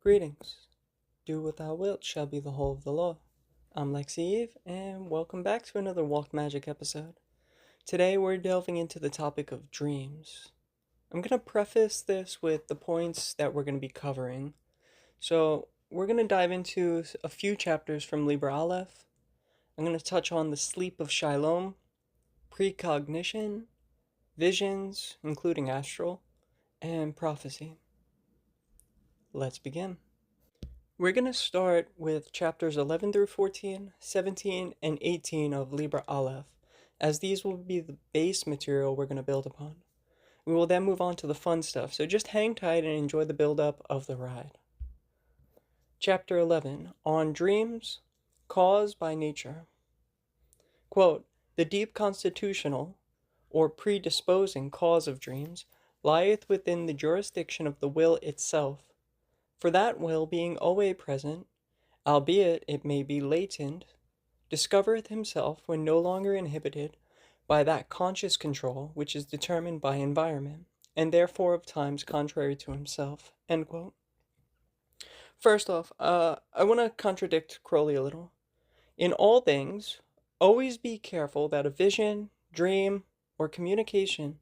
Greetings. Do what thou wilt shall be the whole of the law. I'm Lexi Eve, and welcome back to another Walk Magick episode. Today we're delving into the topic of dreams. I'm going to preface this with the points that we're going to be covering. So, we're going to dive into a few chapters from Liber Aleph. I'm going to touch on the sleep of Shalom, precognition, visions, including astral, and prophecy. Let's begin. We're going to start with chapters 11 through 14, 17, and 18 of Liber Aleph, as these will be the base material we're going to build upon. We will then move on to the fun stuff, so just hang tight and enjoy the build-up of the ride. Chapter 11, on dreams, caused by nature. Quote, the deep constitutional, or predisposing cause of dreams, lieth within the jurisdiction of the will itself. For that will being always present, albeit it may be latent, discovereth himself when no longer inhibited by that conscious control which is determined by environment, and therefore of times contrary to himself. End quote. First off, I want to contradict Crowley a little. In all things, always be careful that a vision, dream, or communication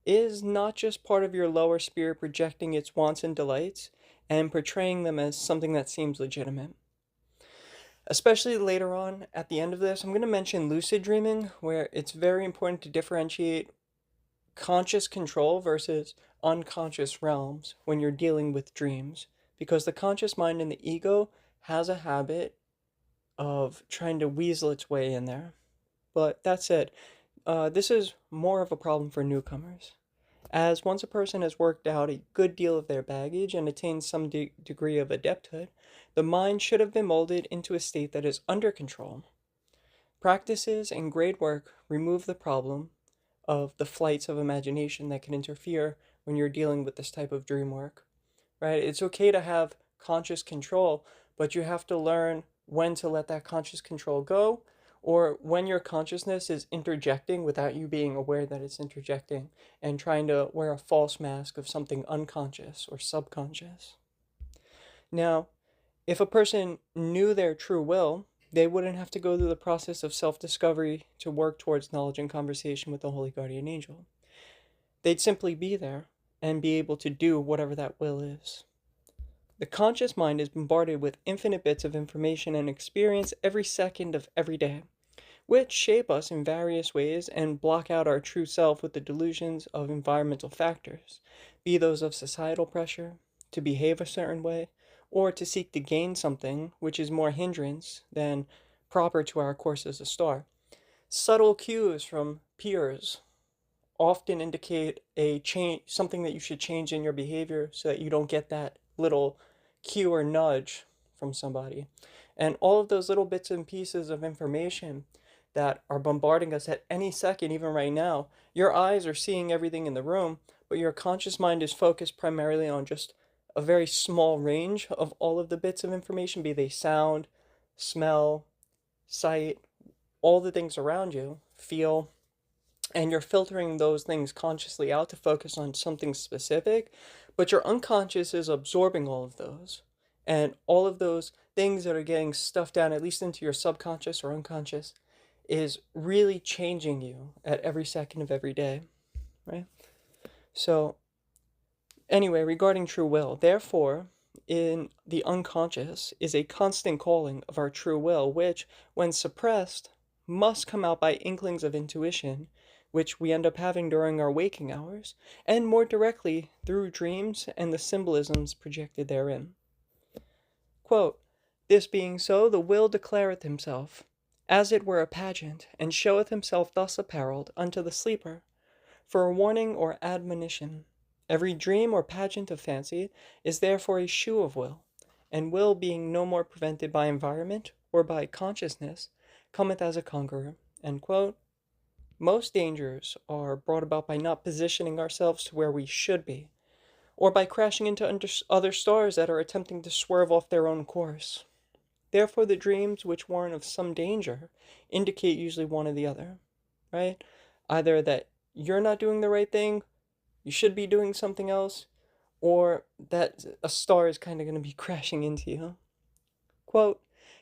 is not just part of your lower spirit projecting its wants and delights and portraying them as something that seems legitimate. Especially later on, at the end of this, I'm going to mention lucid dreaming, where it's very important to differentiate conscious control versus unconscious realms when you're dealing with dreams, because the conscious mind and the ego has a habit of trying to weasel its way in there. But that said, this is more of a problem for newcomers, as once a person has worked out a good deal of their baggage and attained some degree of adepthood, the mind should have been molded into a state that is under control. Practices and great work remove the problem of the flights of imagination that can interfere when you're dealing with this type of dream work, right? It's okay to have conscious control, but you have to learn when to let that conscious control go, or when your consciousness is interjecting without you being aware that it's interjecting and trying to wear a false mask of something unconscious or subconscious. Now, if a person knew their true will, they wouldn't have to go through the process of self-discovery to work towards knowledge and conversation with the Holy Guardian Angel. They'd simply be there and be able to do whatever that will is. The conscious mind is bombarded with infinite bits of information and experience every second of every day, which shape us in various ways and block out our true self with the delusions of environmental factors, be those of societal pressure, to behave a certain way, or to seek to gain something which is more hindrance than proper to our course as a star. Subtle cues from peers often indicate a change, something that you should change in your behavior so that you don't get that little cue or nudge from somebody. And all of those little bits and pieces of information that are bombarding us at any second, even right now, your eyes are seeing everything in the room, but your conscious mind is focused primarily on just a very small range of all of the bits of information, be they sound, smell, sight, all the things around you, feel, and you're filtering those things consciously out to focus on something specific, but your unconscious is absorbing all of those. And all of those things that are getting stuffed down, at least into your subconscious or unconscious, is really changing you at every second of every day, right? So, anyway, regarding true will, therefore, in the unconscious is a constant calling of our true will, which, when suppressed, must come out by inklings of intuition, which we end up having during our waking hours, and more directly through dreams and the symbolisms projected therein. Quote, this being so, the will declareth himself, as it were a pageant, and showeth himself thus apparelled unto the sleeper, for a warning or admonition. Every dream or pageant of fancy is therefore a shew of will, and will being no more prevented by environment or by consciousness, cometh as a conqueror. End quote. Most dangers are brought about by not positioning ourselves to where we should be, or by crashing into other stars that are attempting to swerve off their own course. Therefore, the dreams which warn of some danger indicate usually one or the other, right? Either that you're not doing the right thing, you should be doing something else, or that a star is kind of going to be crashing into you. Quote,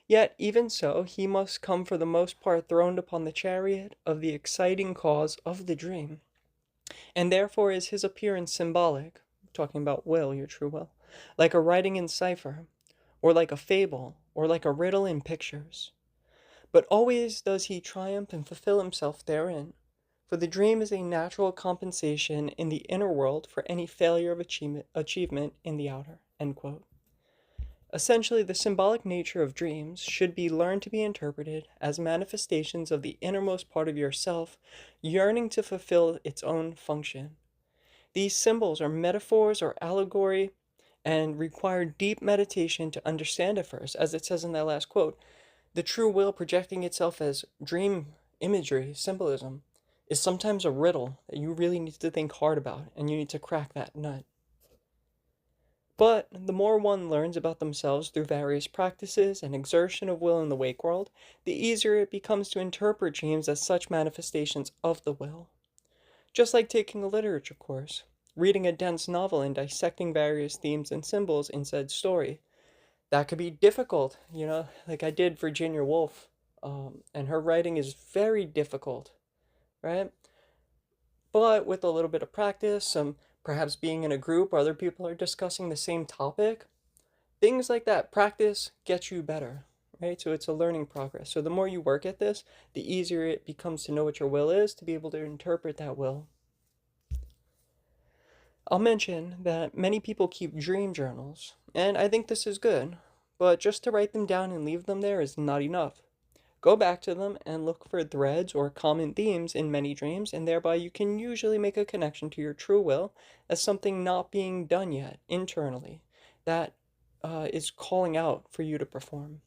"Yet even so, he must come for the most part throned upon the chariot of the exciting cause of the dream, and therefore is his appearance symbolic," talking about will, your true will, "like a writing in cipher, or like a fable, or like a riddle in pictures. But always does he triumph and fulfill himself therein, for the dream is a natural compensation in the inner world for any failure of achievement in the outer." End quote. Essentially, the symbolic nature of dreams should be learned to be interpreted as manifestations of the innermost part of yourself yearning to fulfill its own function. These symbols are metaphors or allegory and require deep meditation to understand at first. As it says in that last quote, the true will projecting itself as dream imagery, symbolism, is sometimes a riddle that you really need to think hard about, and you need to crack that nut. But the more one learns about themselves through various practices and exertion of will in the wake world, the easier it becomes to interpret dreams as such manifestations of the will. Just like taking a literature course, reading a dense novel and dissecting various themes and symbols in said story. That could be difficult, like I did Virginia Woolf, and her writing is very difficult, right? But with a little bit of practice, some perhaps being in a group where other people are discussing the same topic, things like that, practice gets you better, right? So it's a learning progress. So the more you work at this, the easier it becomes to know what your will is, to be able to interpret that will. I'll mention that many people keep dream journals, and I think this is good, but just to write them down and leave them there is not enough. Go back to them and look for threads or common themes in many dreams, and thereby you can usually make a connection to your true will as something not being done yet internally that is calling out for you to perform.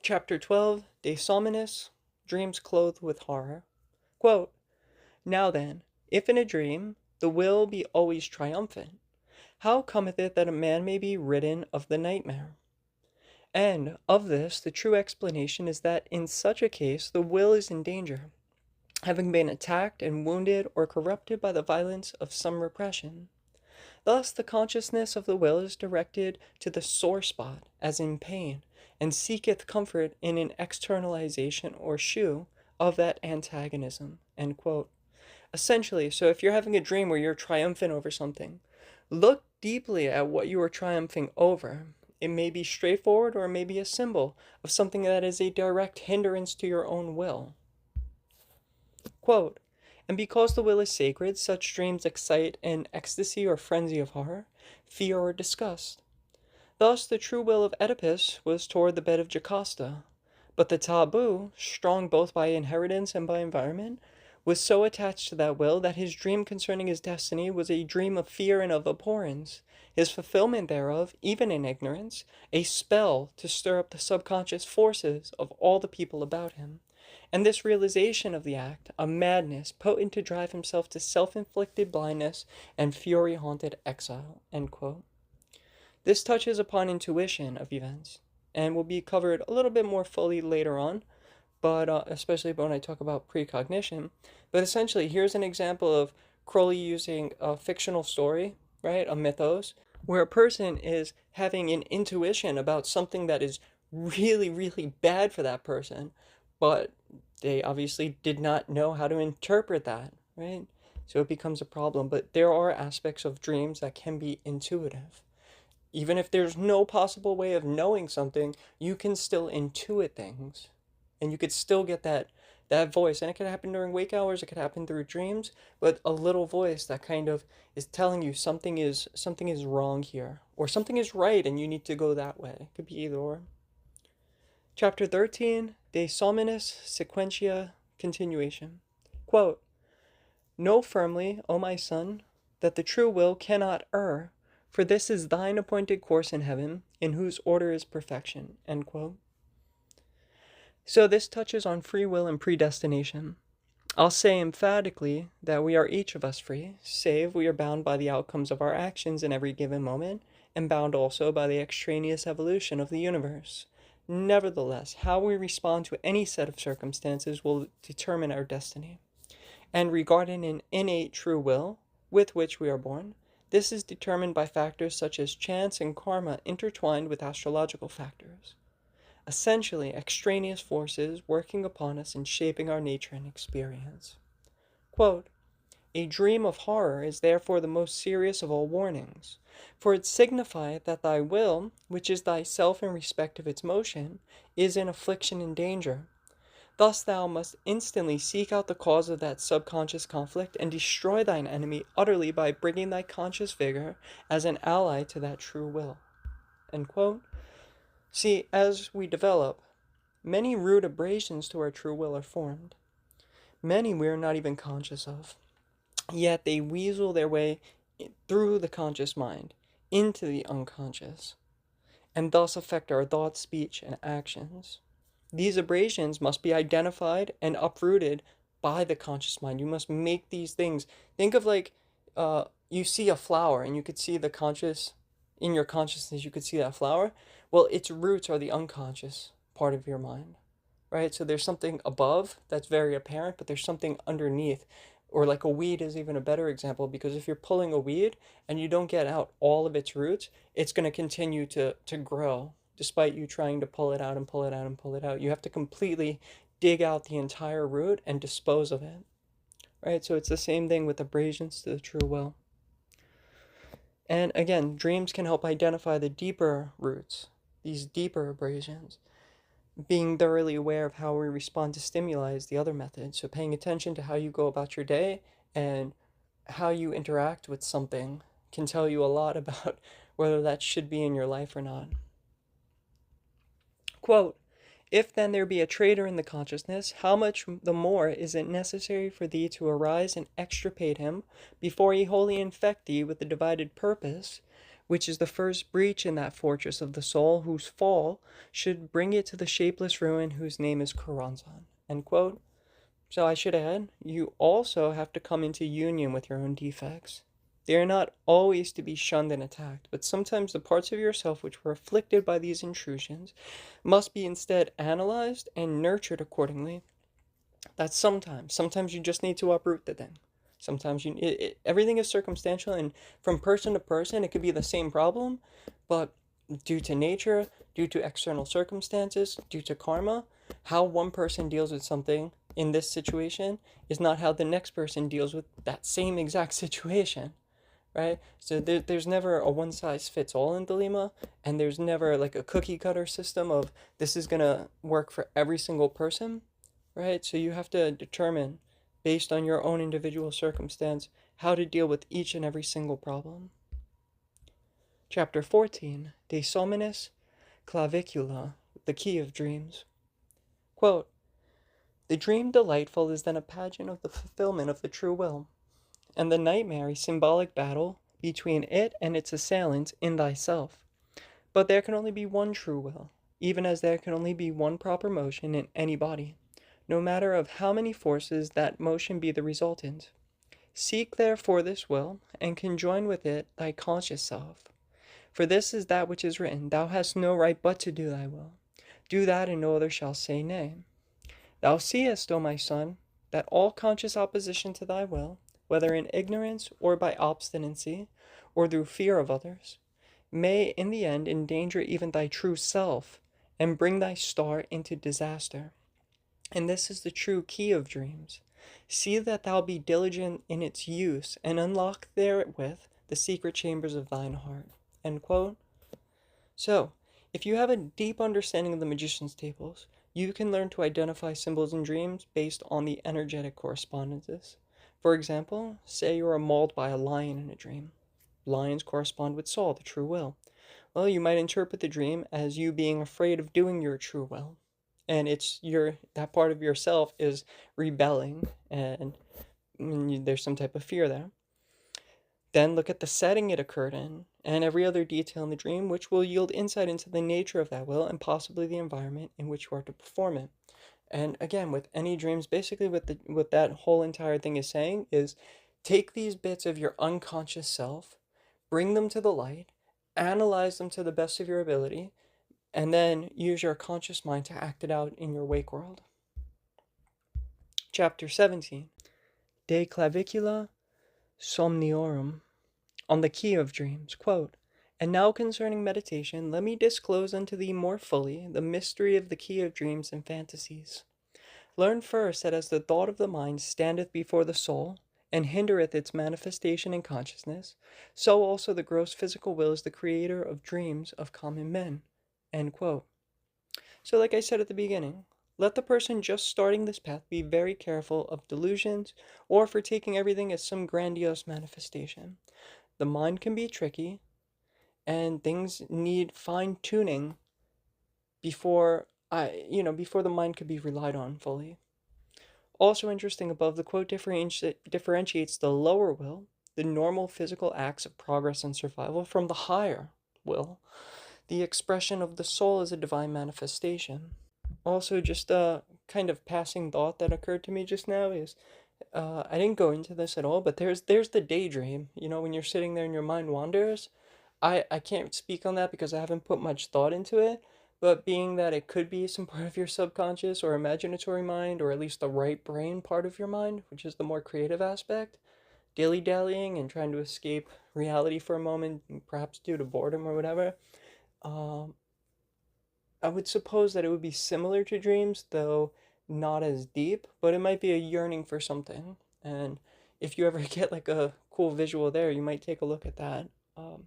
Chapter 12, De Somnis, Dreams Clothed with Horror. Quote, "Now then, if in a dream the will be always triumphant, how cometh it that a man may be ridden of the nightmare? And of this the true explanation is that in such a case the will is in danger, having been attacked and wounded or corrupted by the violence of some repression. Thus the consciousness of the will is directed to the sore spot, as in pain, and seeketh comfort in an externalization or shew of that antagonism." End quote. Essentially, so if you're having a dream where you're triumphant over something, look deeply at what you are triumphing over. It may be straightforward or it may be a symbol of something that is a direct hindrance to your own will. Quote, "And because the will is sacred, such dreams excite an ecstasy or frenzy of horror, fear, or disgust. Thus the true will of Oedipus was toward the bed of Jocasta, but the taboo, strong both by inheritance and by environment, was so attached to that will that his dream concerning his destiny was a dream of fear and of abhorrence, his fulfillment thereof, even in ignorance, a spell to stir up the subconscious forces of all the people about him, and this realization of the act, a madness potent to drive himself to self-inflicted blindness and fury-haunted exile." End quote. This touches upon intuition of events, and will be covered a little bit more fully later on, but especially when I talk about precognition. But essentially, here's an example of Crowley using a fictional story, right, a mythos, where a person is having an intuition about something that is really, really bad for that person, but they obviously did not know how to interpret that, right? So it becomes a problem. But there are aspects of dreams that can be intuitive. Even if there's no possible way of knowing something, you can still intuit things. And you could still get that voice. And it could happen during wake hours, it could happen through dreams, but a little voice that kind of is telling you something is wrong here. Or something is right and you need to go that way. It could be either or. Chapter 13, De Somnis Sequentia, continuation. Quote, "Know firmly, O my son, that the true will cannot err, for this is thine appointed course in heaven, in whose order is perfection." End quote. So this touches on free will and predestination. I'll say emphatically that we are each of us free, save we are bound by the outcomes of our actions in every given moment, and bound also by the extraneous evolution of the universe. Nevertheless, how we respond to any set of circumstances will determine our destiny. And regarding an innate true will, with which we are born, This is determined by factors such as chance and karma intertwined with astrological factors. Essentially, extraneous forces working upon us and shaping our nature and experience. Quote, a dream of horror is therefore the most serious of all warnings, for it signifieth that thy will, which is thyself in respect of its motion, is in affliction and danger. Thus thou must instantly seek out the cause of that subconscious conflict and destroy thine enemy utterly by bringing thy conscious vigor as an ally to that true will. End quote. See, as we develop, many root abrasions to our true will are formed. Many we are not even conscious of. Yet they weasel their way through the conscious mind into the unconscious, and thus affect our thoughts, speech, and actions. These abrasions must be identified and uprooted by the conscious mind. You must make these things. Think of like you see a flower and you could see the conscious, in your consciousness, you could see that flower. Well, its roots are the unconscious part of your mind, right? So there's something above that's very apparent, but there's something underneath. Or like a weed is even a better example, because if you're pulling a weed and you don't get out all of its roots, it's going to continue to grow despite you trying to pull it out and pull it out and pull it out. You have to completely dig out the entire root and dispose of it, right? So it's the same thing with abrasions to the true will. And again, dreams can help identify the deeper roots, these deeper abrasions. Being thoroughly aware of how we respond to stimuli is the other method. So paying attention to how you go about your day and how you interact with something can tell you a lot about whether that should be in your life or not. Quote, if then there be a traitor in the consciousness, how much the more is it necessary for thee to arise and extirpate him before he wholly infect thee with the divided purpose, which is the first breach in that fortress of the soul, whose fall should bring it to the shapeless ruin whose name is Choronzon. End quote. So I should add, you also have to come into union with your own defects. They are not always to be shunned and attacked, but sometimes the parts of yourself which were afflicted by these intrusions must be instead analyzed and nurtured accordingly. That's sometimes. Sometimes you just need to uproot the thing. Sometimes everything is circumstantial, and from person to person, it could be the same problem, but due to nature, due to external circumstances, due to karma, how one person deals with something in this situation is not how the next person deals with that same exact situation, right? So there's never a one size fits all in Dilema, and there's never like a cookie cutter system of this is gonna work for every single person, right? So you have to determine, based on your own individual circumstance, how to deal with each and every single problem. Chapter 14, De Somnis Clavicula, the Key of Dreams. Quote, the dream delightful is then a pageant of the fulfillment of the true will, and the nightmare a symbolic battle between it and its assailant in thyself. But there can only be one true will, even as there can only be one proper motion in any body, no matter of how many forces that motion be the resultant. Seek therefore this will, and conjoin with it thy conscious self. For this is that which is written, thou hast no right but to do thy will. Do that, and no other shall say nay. Thou seest, O my son, that all conscious opposition to thy will, whether in ignorance or by obstinacy, or through fear of others, may in the end endanger even thy true self, and bring thy star into disaster. And this is the true key of dreams. See that thou be diligent in its use, and unlock therewith the secret chambers of thine heart. End quote. So, if you have a deep understanding of the magician's tables, you can learn to identify symbols in dreams based on the energetic correspondences. For example, say you are mauled by a lion in a dream. Lions correspond with Saul, the true will. Well, you might interpret the dream as you being afraid of doing your true will. And that part of yourself is rebelling, and there's some type of fear there. Then look at the setting it occurred in, and every other detail in the dream, which will yield insight into the nature of that will and possibly the environment in which you are to perform it. And again, with any dreams, basically what that whole entire thing is saying is take these bits of your unconscious self, bring them to the light, analyze them to the best of your ability, and then use your conscious mind to act it out in your wake world. Chapter 17, De Clavicula Somniorum. on the key of dreams, quote, "And now concerning meditation, let me disclose unto thee more fully the mystery of the key of dreams and fantasies. Learn first that as the thought of the mind standeth before the soul, and hindereth its manifestation in consciousness, so also the gross physical will is the creator of dreams of common men." End quote. So, like I said at the beginning, let the person just starting this path be very careful of delusions or for taking everything as some grandiose manifestation. The mind can be tricky, and things need fine tuning before the mind could be relied on fully. Also interesting above, the quote differentiates the lower will, the normal physical acts of progress and survival, from the higher will, the expression of the soul as a divine manifestation. Also, just a kind of passing thought that occurred to me just now is, I didn't go into this at all, but there's the daydream. When you're sitting there and your mind wanders. I can't speak on that because I haven't put much thought into it. But being that it could be some part of your subconscious or imaginatory mind, or at least the right brain part of your mind, which is the more creative aspect, dilly dallying and trying to escape reality for a moment, perhaps due to boredom or whatever. Um, I would suppose that it would be similar to dreams, though not as deep, but it might be a yearning for something. And if you ever get like a cool visual there, you might take a look at that. Um,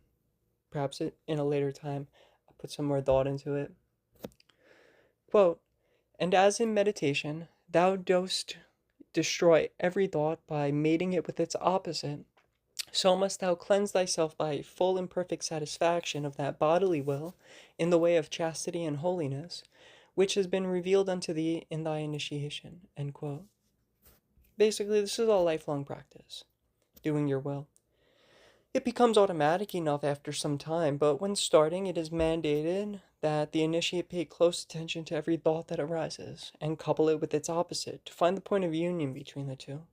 Perhaps in a later time, I'll put some more thought into it. Quote, "And as in meditation, thou dost destroy every thought by mating it with its opposite, so must thou cleanse thyself by full and perfect satisfaction of that bodily will in the way of chastity and holiness, which has been revealed unto thee in thy initiation." End quote. Basically, this is all lifelong practice, doing your will. It becomes automatic enough after some time, but when starting, it is mandated that the initiate pay close attention to every thought that arises and couple it with its opposite to find the point of union between the two.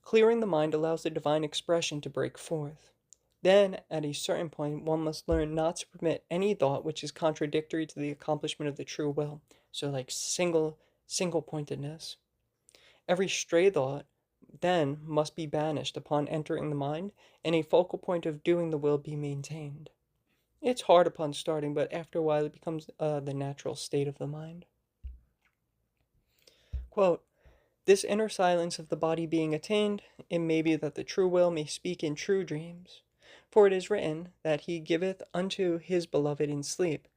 Clearing the mind allows the divine expression to break forth. Then, at a certain point, one must learn not to permit any thought which is contradictory to the accomplishment of the true will. So, like single pointedness. Every stray thought then must be banished upon entering the mind, and a focal point of doing the will be maintained. It's hard upon starting, but after a while it becomes the natural state of the mind. Quote, "This inner silence of the body being attained, it may be that the true will may speak in true dreams. For it is written that he giveth unto his beloved in sleep.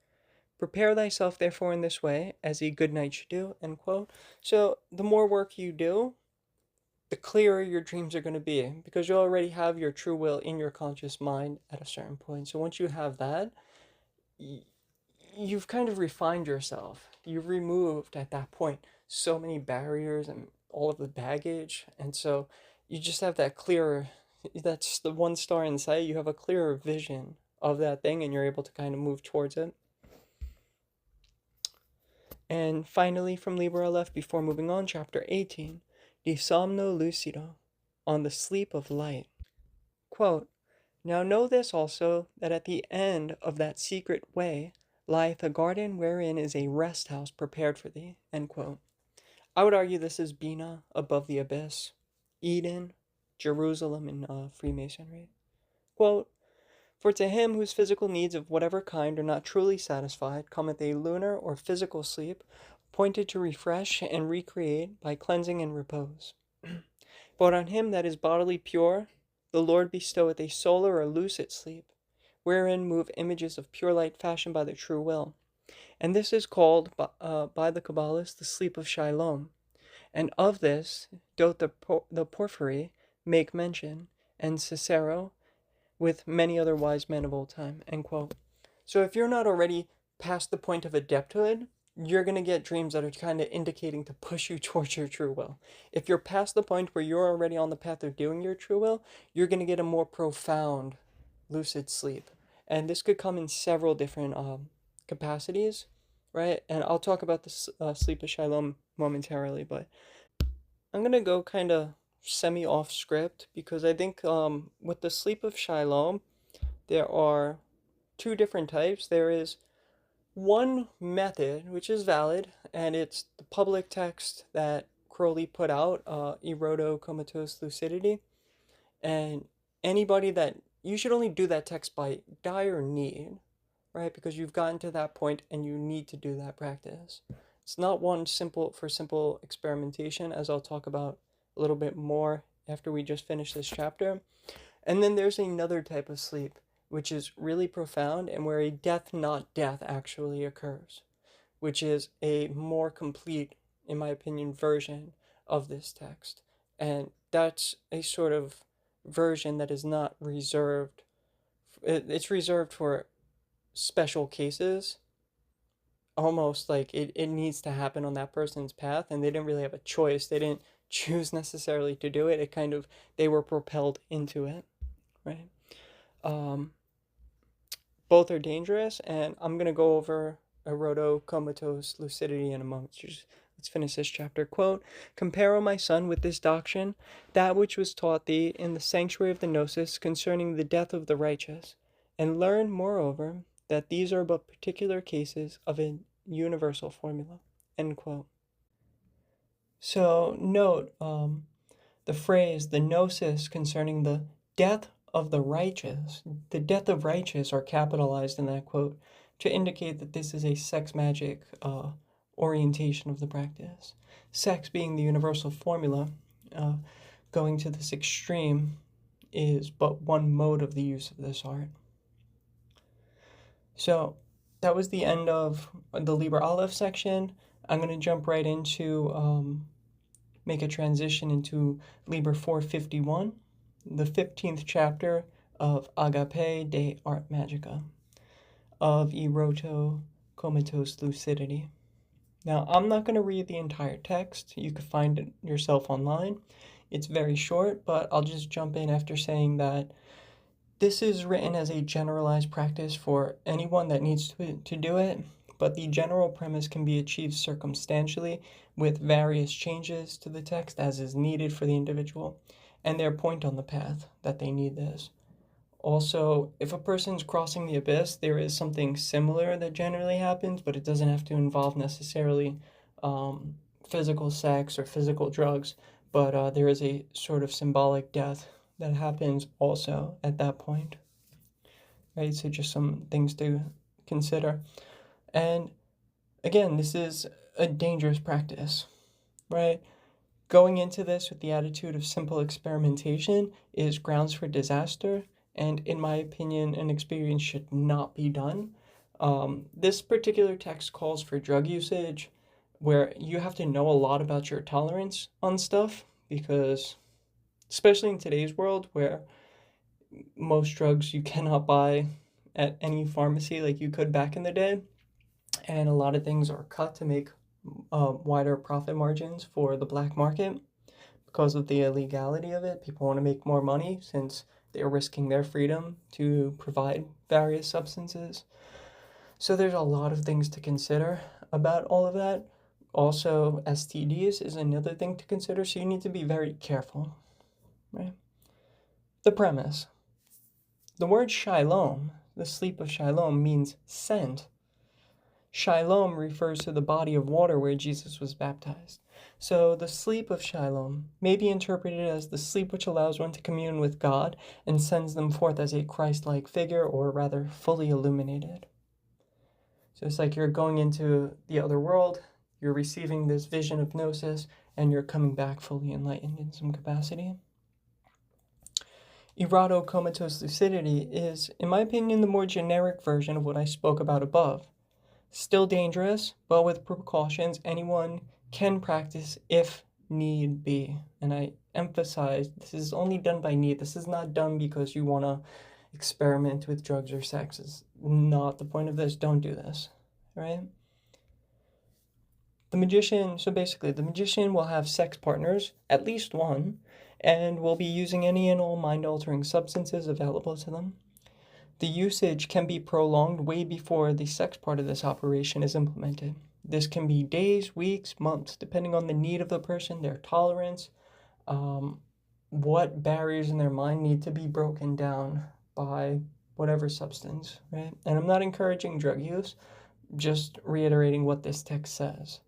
Prepare thyself therefore in this way, as a good knight should do." End quote. So the more work you do, the clearer your dreams are going to be, because you already have your true will in your conscious mind at a certain point. So once you have that, you've kind of refined yourself. You've removed at that point so many barriers and all of the baggage. And so you just have that clearer, that's the one star in sight. You have a clearer vision of that thing and you're able to kind of move towards it. And finally, from Liber Aleph, before moving on, chapter 18, Di Somno Lucido, on the sleep of light. Quote, "Now know this also, that at the end of that secret way lieth a garden wherein is a rest house prepared for thee." End quote. I would argue this is Bina, above the abyss, Eden, Jerusalem in Freemasonry. Quote, "For to him whose physical needs of whatever kind are not truly satisfied, cometh a lunar or physical sleep, appointed to refresh and recreate by cleansing and repose. But on him that is bodily pure, the Lord bestoweth a solar or lucid sleep, wherein move images of pure light fashioned by the true will. And this is called by the Kabbalists the sleep of Shalom. And of this doth the Porphyry make mention, and Cicero, with many other wise men of old time." End quote. So if you're not already past the point of adepthood, you're going to get dreams that are kind of indicating to push you towards your true will. If you're past the point where you're already on the path of doing your true will, you're going to get a more profound lucid sleep. And this could come in several different capacities, right? And I'll talk about the sleep of Shalom momentarily, but I'm going to go kind of semi off script because I think with the sleep of Shalom, there are two different types. There is one method which is valid, and it's the public text that Crowley put out, Eroto-Comatose Lucidity. And anybody that you should only do that text by dire need, right? Because you've gotten to that point and you need to do that practice. It's not one simple experimentation, as I'll talk about a little bit more after we just finish this chapter. And then there's another type of sleep, which is really profound and where a death not death actually occurs, which is a more complete, in my opinion, version of this text. And that's a sort of version that is not reserved. It's reserved for special cases, almost like it needs to happen on that person's path, and they didn't really have a choice. They didn't choose necessarily to do it. It kind of, they were propelled into it, right? Um, both are dangerous, and I'm going to go over Eroto-Comatose Lucidity in a moment. Let's finish this chapter. Quote, compare, O my son, with this doctrine, that which was taught thee in the sanctuary of the Gnosis concerning the death of the righteous, and learn, moreover, that these are but particular cases of a universal formula. End quote. So note the phrase, the Gnosis concerning the death of the righteous. The death of righteous are capitalized in that quote to indicate that this is a sex magic orientation of the practice. Sex being the universal formula, going to this extreme is but one mode of the use of this art. So that was the end of the Liber Aleph section. I'm going to jump right into, make a transition into Liber 451, the 15th chapter of Agape de Art Magica, of Eroto-Comatose Lucidity. Now, I'm not going to read the entire text. You can find it yourself online. It's very short, but I'll just jump in after saying that this is written as a generalized practice for anyone that needs to do it, but the general premise can be achieved circumstantially with various changes to the text as is needed for the individual and their point on the path that they need this. Also, if a person's crossing the abyss, there is something similar that generally happens, but it doesn't have to involve necessarily physical sex or physical drugs, but there is a sort of symbolic death that happens also at that point, right? So just some things to consider. And again, this is a dangerous practice, right? Going into this with the attitude of simple experimentation is grounds for disaster, and in my opinion, an experience should not be done. This particular text calls for drug usage, where you have to know a lot about your tolerance on stuff, because especially in today's world where most drugs you cannot buy at any pharmacy like you could back in the day, and a lot of things are cut to make wider profit margins for the black market because of the illegality of it. People want to make more money since they're risking their freedom to provide various substances. So there's a lot of things to consider about all of that. Also, STDs is another thing to consider, so you need to be very careful, right? The premise. The word Shalom, the sleep of Shalom, means sent. Shalom refers to the body of water where Jesus was baptized. So the sleep of Shalom may be interpreted as the sleep which allows one to commune with God and sends them forth as a Christ-like figure, or rather fully illuminated. So it's like you're going into the other world, you're receiving this vision of gnosis, and you're coming back fully enlightened in some capacity. Eroto-Comatose Lucidity is, in my opinion, the more generic version of what I spoke about above. Still dangerous, but with precautions anyone can practice if need be. And I emphasize, this is only done by need. This is not done because you want to experiment with drugs or sex. It's not the point of this. Don't do this, right? The magician, so basically, the magician will have sex partners, at least one, and will be using any and all mind-altering substances available to them. The usage can be prolonged way before the sex part of this operation is implemented. This can be days, weeks, months, depending on the need of the person, their tolerance, what barriers in their mind need to be broken down by whatever substance, right? And I'm not encouraging drug use, just reiterating what this text says.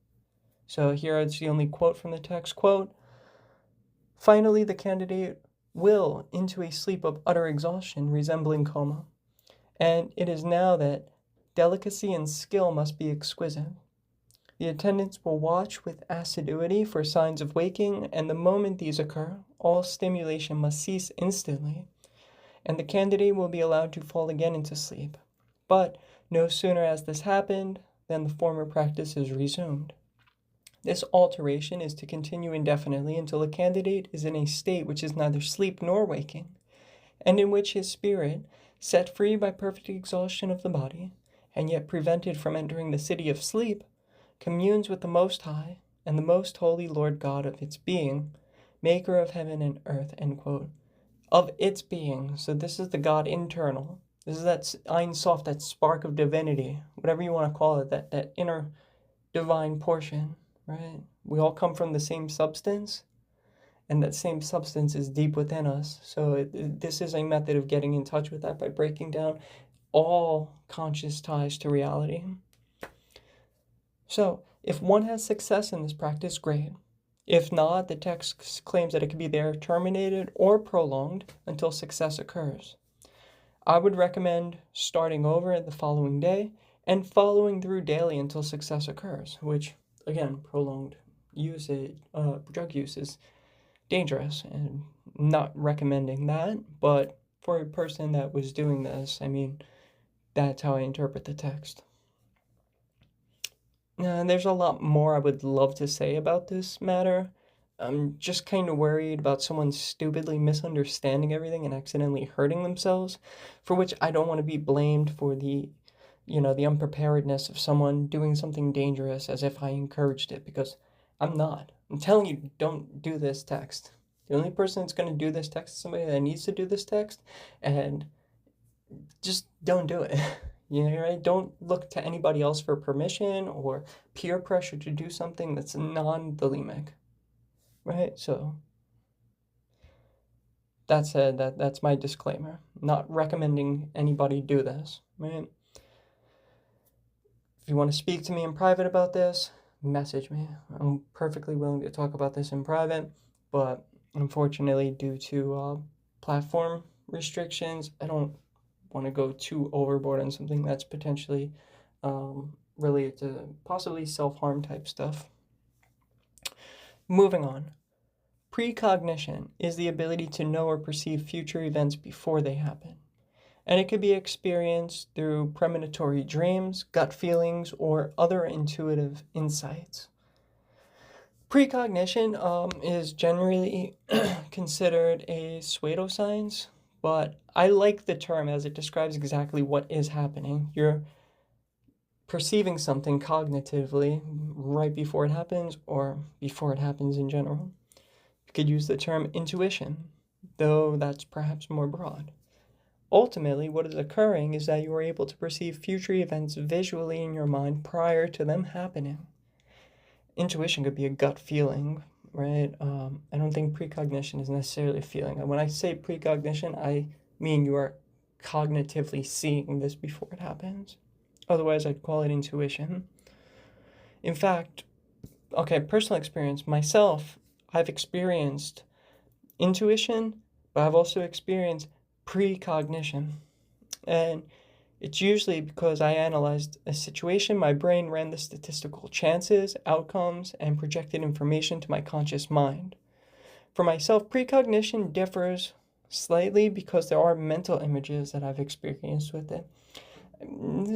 So here is the only quote from the text. Quote, finally, the candidate will into a sleep of utter exhaustion resembling coma, and it is now that delicacy and skill must be exquisite. The attendants will watch with assiduity for signs of waking, and the moment these occur, all stimulation must cease instantly, and the candidate will be allowed to fall again into sleep. But no sooner has this happened than the former practice is resumed. This alteration is to continue indefinitely until the candidate is in a state which is neither sleep nor waking, and in which his spirit, set free by perfect exhaustion of the body, and yet prevented from entering the city of sleep, communes with the Most High and the Most Holy Lord God of its being, maker of heaven and earth, end quote. Of its being. So this is the God internal. This is that Ein Sof, that spark of divinity, whatever you want to call it, that inner divine portion, right? We all come from the same substance, and that same substance is deep within us. So this is a method of getting in touch with that by breaking down all conscious ties to reality. So, if one has success in this practice, great. If not, the text claims that it can be there terminated or prolonged until success occurs. I would recommend starting over the following day and following through daily until success occurs, which, again, prolonged usage, drug use is dangerous, and not recommending that, but for a person that was doing this, I mean, that's how I interpret the text. There's a lot more I would love to say about this matter. I'm just kind of worried about someone stupidly misunderstanding everything and accidentally hurting themselves, for which I don't want to be blamed for the unpreparedness of someone doing something dangerous as if I encouraged it, because I'm not. I'm telling you, don't do this text. The only person that's going to do this text is somebody that needs to do this text, and just don't do it. Right? Don't look to anybody else for permission or peer pressure to do something that's non-bulimic, right? So that's my disclaimer. Not recommending anybody do this, right? If you want to speak to me in private about this, message me. I'm perfectly willing to talk about this in private, but unfortunately, due to platform restrictions, I don't want to go too overboard on something that's potentially related to possibly self-harm type stuff. Moving on. Precognition is the ability to know or perceive future events before they happen, and it could be experienced through premonitory dreams, gut feelings, or other intuitive insights. Precognition is generally considered a pseudoscience, but I like the term as it describes exactly what is happening. You're perceiving something cognitively right before it happens, or before it happens in general. You could use the term intuition, though that's perhaps more broad. Ultimately, what is occurring is that you are able to perceive future events visually in your mind prior to them happening. Intuition could be a gut feeling, right? I don't think precognition is necessarily a feeling. When I say precognition, I mean you are cognitively seeing this before it happens. Otherwise, I'd call it intuition. In fact, personal experience, myself, I've experienced intuition, but I've also experienced precognition. And it's usually because I analyzed a situation, my brain ran the statistical chances, outcomes, and projected information to my conscious mind. For myself, precognition differs slightly because there are mental images that I've experienced with it.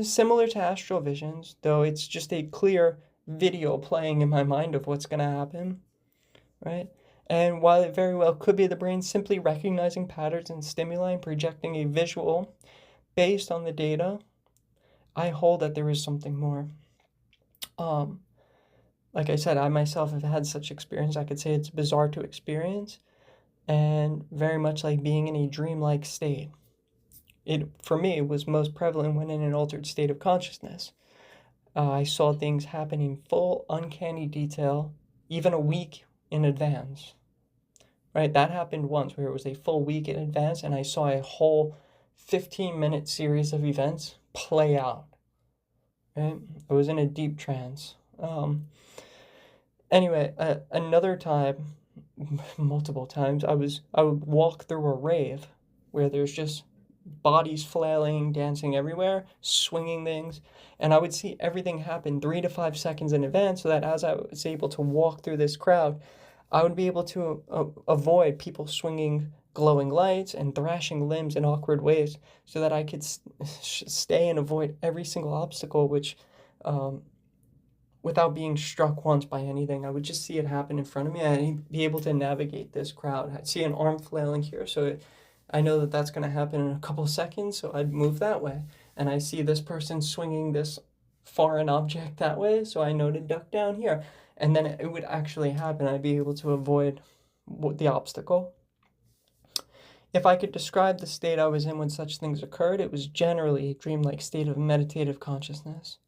Similar to astral visions, though it's just a clear video playing in my mind of what's going to happen, right? And while it very well could be the brain simply recognizing patterns and stimuli and projecting a visual based on the data, I hold that there is something more. Like I said, I myself have had such experience. I could say it's bizarre to experience, and very much like being in a dreamlike state. For me, it was most prevalent when in an altered state of consciousness. I saw things happen in full, uncanny detail, even a week in advance. Right? That happened once where it was a full week in advance, and I saw a whole 15-minute series of events play out. Right? I was in a deep trance. Anyway, another time, multiple times. I would walk through a rave where there's just bodies flailing, dancing everywhere, swinging things, and I would see everything happen 3 to 5 seconds in advance, so that as I was able to walk through this crowd, I would be able to avoid people swinging glowing lights and thrashing limbs in awkward ways, so that I could stay and avoid every single obstacle, which um, without being struck once by anything. I would just see it happen in front of me. I'd be able to navigate this crowd. I'd see an arm flailing here, so I know that that's going to happen in a couple of seconds, so I'd move that way. And I see this person swinging this foreign object that way, so I know to duck down here. And then it would actually happen. I'd be able to avoid the obstacle. If I could describe the state I was in when such things occurred, it was generally a dreamlike state of meditative consciousness.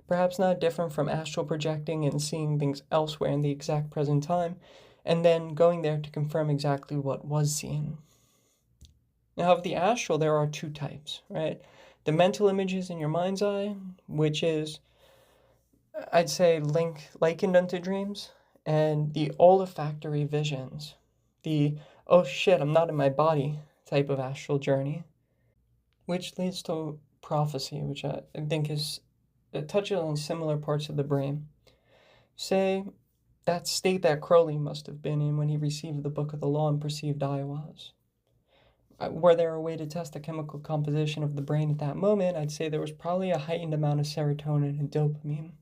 Perhaps not different from astral projecting and seeing things elsewhere in the exact present time, and then going there to confirm exactly what was seen. Now, of the astral, there are two types, right? The mental images in your mind's eye, which is, I'd say, likened unto dreams, and the olfactory visions, the, oh shit, I'm not in my body type of astral journey, which leads to prophecy, which I think is, it touches on similar parts of the brain. Say, that state that Crowley must have been in when he received the Book of the Law and perceived I was. Were there a way to test the chemical composition of the brain at that moment, I'd say there was probably a heightened amount of serotonin and dopamine.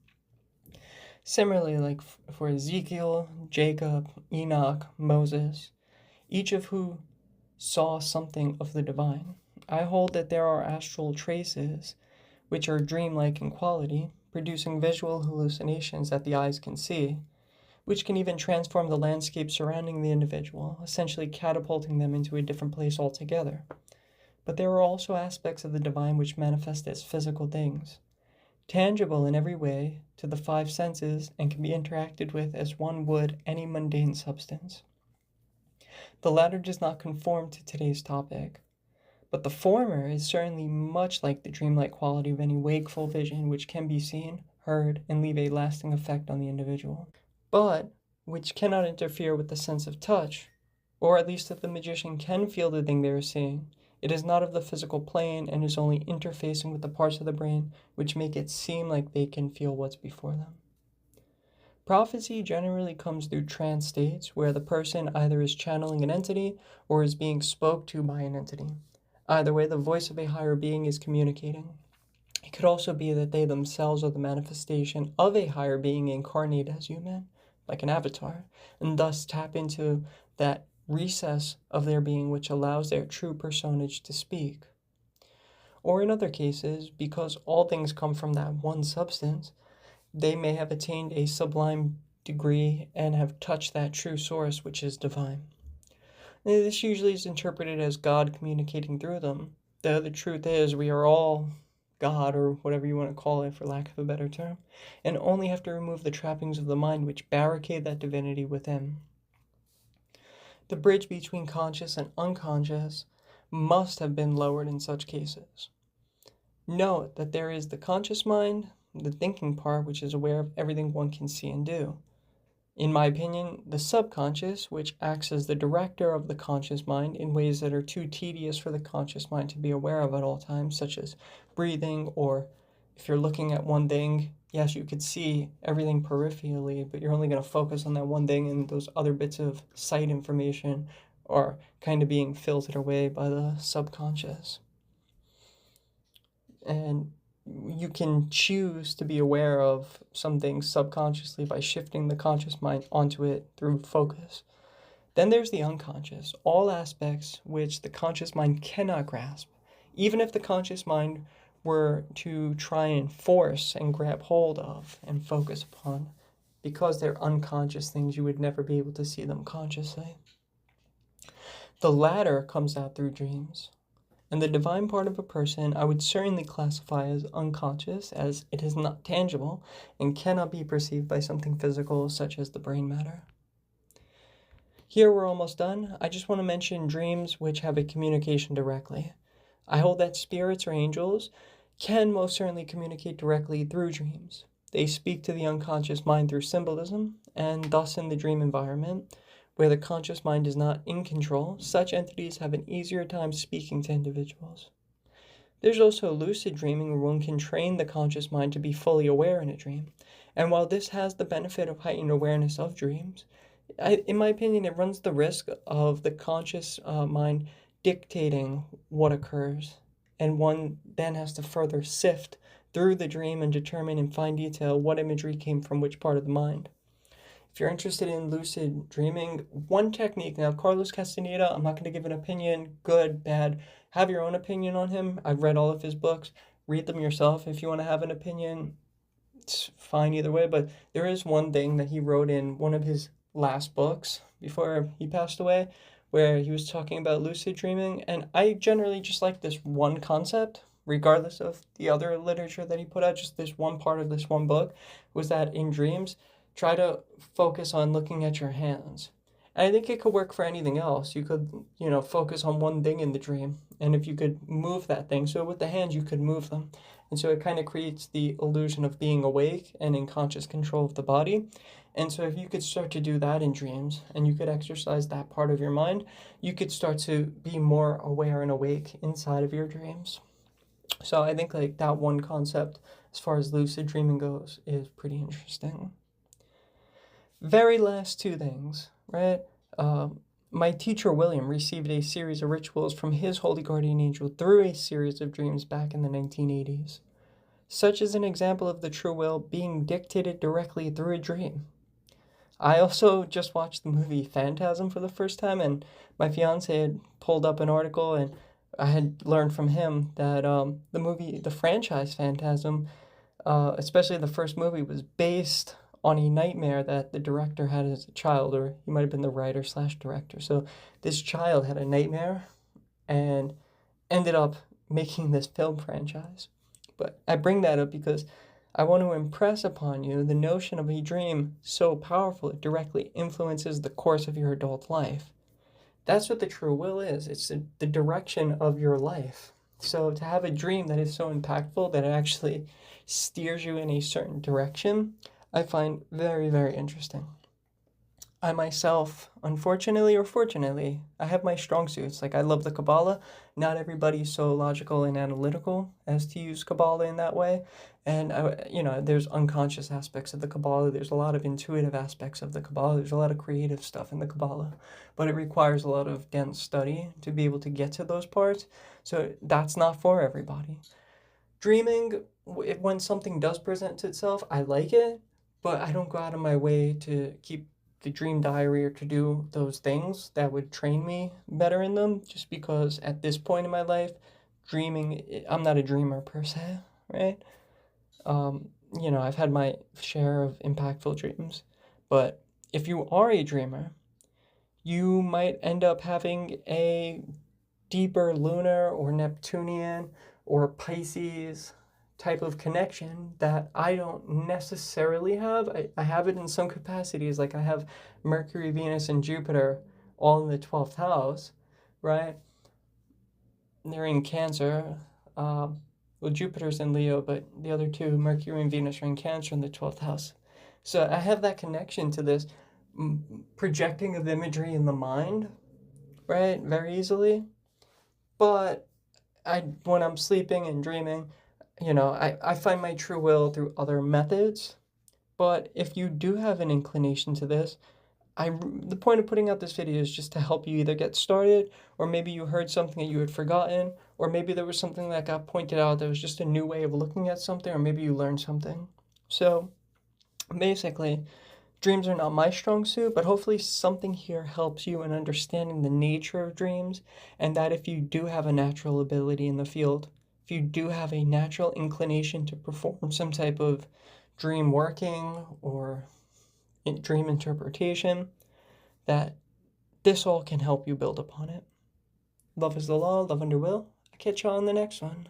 Similarly, like for Ezekiel, Jacob, Enoch, Moses, each of who saw something of the divine. I hold that there are astral traces, which are dreamlike in quality, producing visual hallucinations that the eyes can see, which can even transform the landscape surrounding the individual, essentially catapulting them into a different place altogether. But there are also aspects of the divine which manifest as physical things, tangible in every way to the five senses, and can be interacted with as one would any mundane substance. The latter does not conform to today's topic, but the former is certainly much like the dreamlike quality of any wakeful vision which can be seen, heard, and leave a lasting effect on the individual, but which cannot interfere with the sense of touch, or at least if the magician can feel the thing they are seeing. It is not of the physical plane and is only interfacing with the parts of the brain which make it seem like they can feel what's before them. Prophecy generally comes through trance states where the person either is channeling an entity or is being spoke to by an entity. Either way, the voice of a higher being is communicating. It could also be that they themselves are the manifestation of a higher being incarnate as human, like an avatar, and thus tap into that recess of their being which allows their true personage to speak. Or in other cases, because all things come from that one substance, they may have attained a sublime degree and have touched that true source which is divine. And this usually is interpreted as God communicating through them, though the truth is we are all God, or whatever you want to call it for lack of a better term, and only have to remove the trappings of the mind which barricade that divinity within. The bridge between conscious and unconscious must have been lowered in such cases. Note that there is the conscious mind, the thinking part, which is aware of everything one can see and do. In my opinion, the subconscious, which acts as the director of the conscious mind in ways that are too tedious for the conscious mind to be aware of at all times, such as breathing, or if you're looking at one thing, yes, you could see everything peripherally, but you're only going to focus on that one thing, and those other bits of sight information are kind of being filtered away by the subconscious. And you can choose to be aware of some things subconsciously by shifting the conscious mind onto it through focus. Then there's the unconscious, all aspects which the conscious mind cannot grasp, even if the conscious mind were to try and force and grab hold of and focus upon. Because they're unconscious things, you would never be able to see them consciously. The latter comes out through dreams. And the divine part of a person I would certainly classify as unconscious, as it is not tangible and cannot be perceived by something physical such as the brain matter. Here we're almost done. I just want to mention dreams which have a communication directly. I hold that spirits or angels can most certainly communicate directly through dreams. They speak to the unconscious mind through symbolism, and thus in the dream environment, Where the conscious mind is not in control, such entities have an easier time speaking to individuals. There's also lucid dreaming, where one can train the conscious mind to be fully aware in a dream. And while this has the benefit of heightened awareness of dreams, in my opinion, it runs the risk of the conscious mind dictating what occurs. And one then has to further sift through the dream and determine in fine detail what imagery came from which part of the mind. If you're interested in lucid dreaming, one technique, now Carlos Castaneda, I'm not going to give an opinion, good, bad. Have your own opinion on him. I've read all of his books. Read them yourself if you want to have an opinion. It's fine either way, but there is one thing that he wrote in one of his last books before he passed away, where he was talking about lucid dreaming, and I generally just like this one concept, regardless of the other literature that he put out, just this one part of this one book, was that in dreams, try to focus on looking at your hands. And I think it could work for anything else. You could, focus on one thing in the dream, and if you could move that thing, so with the hands, you could move them. And so it kind of creates the illusion of being awake and in conscious control of the body. And so if you could start to do that in dreams and you could exercise that part of your mind, you could start to be more aware and awake inside of your dreams. So I think like that one concept as far as lucid dreaming goes is pretty interesting. Very last two things, right? My teacher, William, received a series of rituals from his holy guardian angel through a series of dreams back in the 1980s. Such is an example of the true will being dictated directly through a dream. I also just watched the movie Phantasm for the first time, and my fiance had pulled up an article, and I had learned from him that the franchise Phantasm, especially the first movie, was based on a nightmare that the director had as a child, or he might have been the writer/director. So this child had a nightmare and ended up making this film franchise. But I bring that up because I want to impress upon you the notion of a dream so powerful it directly influences the course of your adult life. That's what the true will is. It's the direction of your life. So to have a dream that is so impactful that it actually steers you in a certain direction, I find very, very interesting. I myself, unfortunately or fortunately, I have my strong suits. Like I love the Kabbalah. Not everybody's so logical and analytical as to use Kabbalah in that way. And, there's unconscious aspects of the Kabbalah. There's a lot of intuitive aspects of the Kabbalah. There's a lot of creative stuff in the Kabbalah. But it requires a lot of dense study to be able to get to those parts. So that's not for everybody. Dreaming, when something does present itself, I like it, but I don't go out of my way to keep the dream diary or to do those things that would train me better in them, just because at this point in my life, I'm not a dreamer per se, right? I've had my share of impactful dreams, but if you are a dreamer, you might end up having a deeper lunar or Neptunian or Pisces type of connection that I don't necessarily have. I have it in some capacities, like I have Mercury, Venus, and Jupiter all in the 12th house, right? They're in Cancer. Well, Jupiter's in Leo, but the other two, Mercury and Venus, are in Cancer in the 12th house. So I have that connection to this projecting of imagery in the mind, right? Very easily. But when I'm sleeping and dreaming, I find my true will through other methods. But if you do have an inclination to this, the point of putting out this video is just to help you either get started, or maybe you heard something that you had forgotten, or maybe there was something that got pointed out that was just a new way of looking at something, or maybe you learned something. So basically, dreams are not my strong suit, but hopefully something here helps you in understanding the nature of dreams, and that if you do have a natural ability in the field, if you do have a natural inclination to perform some type of dream working or dream interpretation, that this all can help you build upon it. Love is the law, love under will. I'll catch you on the next one.